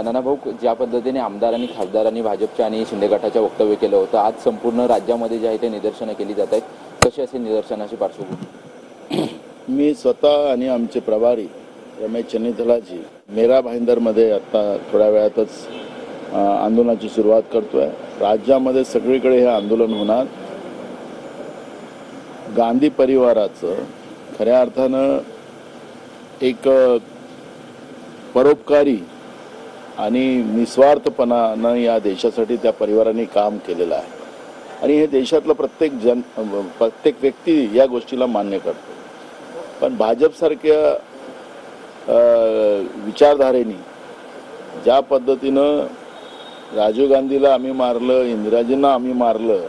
नाना भाऊ, ज्या पद्धतीने आमदारांनी खासदारांनी भाजपच्या आणि शिंदे गटाच्या वक्तव्य केलं होतं, आज संपूर्ण राज्यामध्ये जे आहे ते निदर्शनं केली जात आहेत, कशी असेल निदर्शनाची पार्श्वभूमी? मी स्वतः आणि आमचे प्रभारी रमेश चन्नीथलाजी मेरा भाईंदरमध्ये आता थोड्या वेळातच आंदोलनाची सुरुवात करतोय। राज्यामध्ये सगळीकडे हे आंदोलन होणार। गांधी परिवाराचं खऱ्या अर्थानं एक परोपकारी आणि निस्वार्थपणानं या देशासाठी त्या परिवाराने काम केलेलं आहे आणि हे देशातला प्रत्येक व्यक्ती या गोष्टीला मान्य करतो। पण भाजपसारख्या विचारधारेने ज्या पद्धतीनं राजीव गांधीला आम्ही मारलं, इंदिराजींना आम्ही मारलं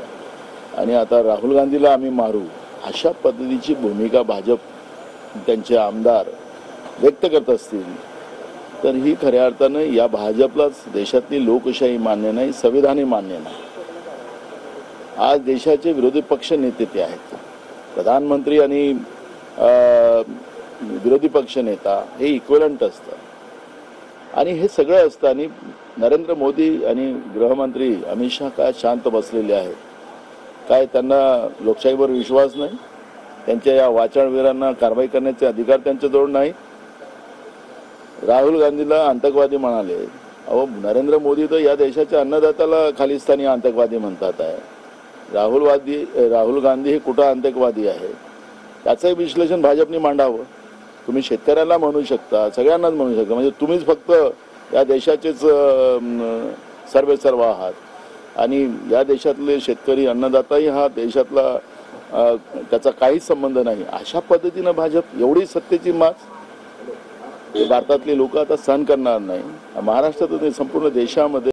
आणि आता राहुल गांधीला आम्ही मारू, अशा पद्धतीची भूमिका भाजप त्यांचे आमदार व्यक्त करत असतील तर ही खऱ्या अर्थानं या भाजपलाच देशातली लोकशाही मान्य नाही, संविधानही मान्य नाही। आज देशाचे विरोधी पक्ष नेते ते आहेत, प्रधानमंत्री आणि विरोधी पक्ष नेता हे इक्विव्हलंट असतात आणि हे सगळं असतं आणि नरेंद्र मोदी आणि गृहमंत्री अमित शहा काय शांत बसलेले आहेत? काय त्यांना लोकशाहीवर विश्वास नाही? त्यांच्या या वाचाळवीरांना कारवाई करण्याचे अधिकार त्यांच्याजवळ नाही? राहुल गांधीला आतंकवादी म्हणाले, अहो नरेंद्र मोदी तर या देशाच्या अन्नदात्याला खालिस्तानी आतंकवादी म्हणतात आहे। राहुल गांधी हे कुठं आतंकवादी आहे त्याचं विश्लेषण भाजपने मांडावं। तुम्ही शेतकऱ्याला म्हणू शकता, सगळ्यांनाच म्हणू शकता, म्हणजे तुम्हीच फक्त या देशाचेच सर्व आहात आणि या देशातले शेतकरी अन्नदाताही हा देशातला त्याचा काहीच संबंध नाही। अशा पद्धतीनं भाजप एवढी सत्तेची माच भारतातले लोक आता सहन करणार नाही। महाराष्ट्रात संपूर्ण देशामध्ये